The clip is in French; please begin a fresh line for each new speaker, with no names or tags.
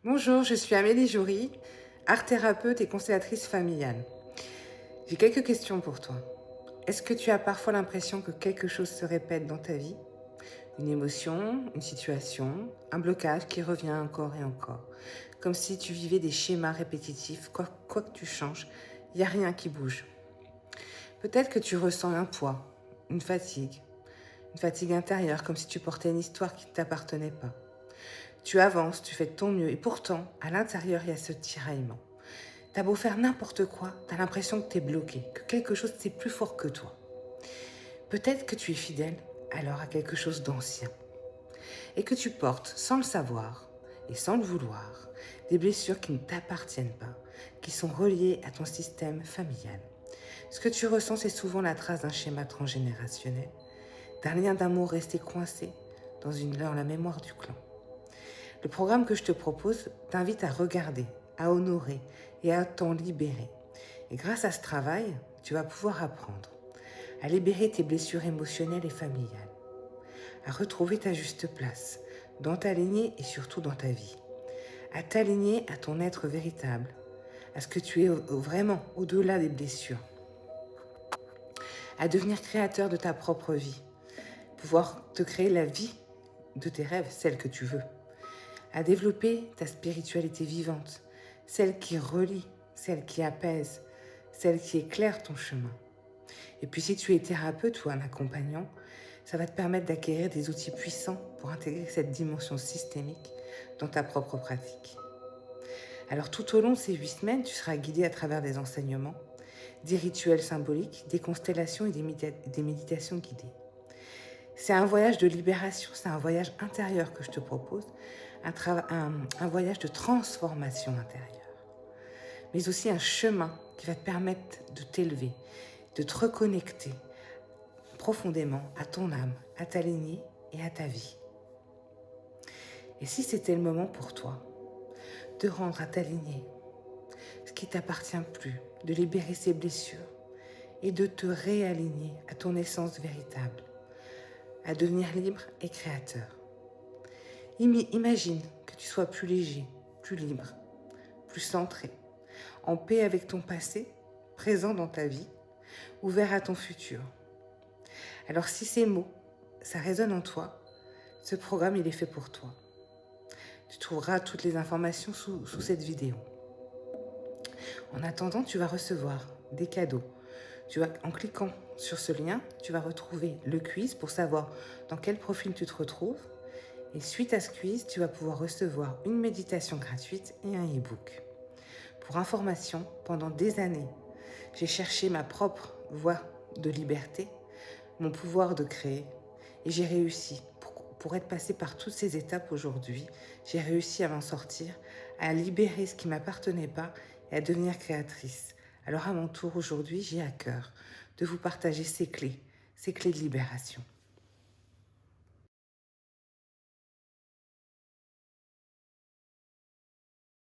Bonjour, je suis Amélie Jory, art thérapeute et constellatrice familiale. J'ai quelques questions pour toi. Est-ce que tu as parfois l'impression que quelque chose se répète dans ta vie? Une émotion, une situation, un blocage qui revient encore et encore. Comme si tu vivais des schémas répétitifs, quoi que tu changes, il n'y a rien qui bouge. Peut-être que tu ressens un poids, une fatigue intérieure, comme si tu portais une histoire qui ne t'appartenait pas. Tu avances, tu fais de ton mieux, et pourtant, à l'intérieur, il y a ce tiraillement. T'as beau faire n'importe quoi, t'as l'impression que t'es bloqué, que quelque chose c'est plus fort que toi. Peut-être que tu es fidèle alors à quelque chose d'ancien, et que tu portes, sans le savoir et sans le vouloir, des blessures qui ne t'appartiennent pas, qui sont reliées à ton système familial. Ce que tu ressens, c'est souvent la trace d'un schéma transgénérationnel, d'un lien d'amour resté coincé dans la mémoire du clan. Le programme que je te propose t'invite à regarder, à honorer et à t'en libérer. Et grâce à ce travail, tu vas pouvoir apprendre à libérer tes blessures émotionnelles et familiales, à retrouver ta juste place dans ta lignée et surtout dans ta vie, à t'aligner à ton être véritable, à ce que tu es vraiment au-delà des blessures, à devenir créateur de ta propre vie, pouvoir te créer la vie de tes rêves, celle que tu veux, à développer ta spiritualité vivante, celle qui relie, celle qui apaise, celle qui éclaire ton chemin. Et puis si tu es thérapeute ou un accompagnant, ça va te permettre d'acquérir des outils puissants pour intégrer cette dimension systémique dans ta propre pratique. Alors tout au long de ces 8 semaines, tu seras guidé à travers des enseignements, des rituels symboliques, des constellations et des méditations guidées. C'est un voyage de libération, c'est un voyage intérieur que je te propose, un voyage de transformation intérieure, mais aussi un chemin qui va te permettre de t'élever, de te reconnecter profondément à ton âme, à ta lignée et à ta vie. Et si c'était le moment pour toi de rendre à ta lignée ce qui t'appartient plus, de libérer ses blessures et de te réaligner à ton essence véritable, à devenir libre et créateur. Imagine que tu sois plus léger, plus libre, plus centré, en paix avec ton passé, présent dans ta vie, ouvert à ton futur. Alors si ces mots, ça résonne en toi, ce programme il est fait pour toi. Tu trouveras toutes les informations sous cette vidéo. En attendant, tu vas recevoir des cadeaux. En cliquant sur ce lien, tu vas retrouver le quiz pour savoir dans quel profil tu te retrouves. Et suite à ce quiz, tu vas pouvoir recevoir une méditation gratuite et un e-book. Pour information, pendant des années, j'ai cherché ma propre voie de liberté, mon pouvoir de créer, et j'ai réussi. Pour être passée par toutes ces étapes aujourd'hui, j'ai réussi à m'en sortir, à libérer ce qui ne m'appartenait pas et à devenir créatrice. Alors à mon tour aujourd'hui, j'ai à cœur de vous partager ces clés de libération.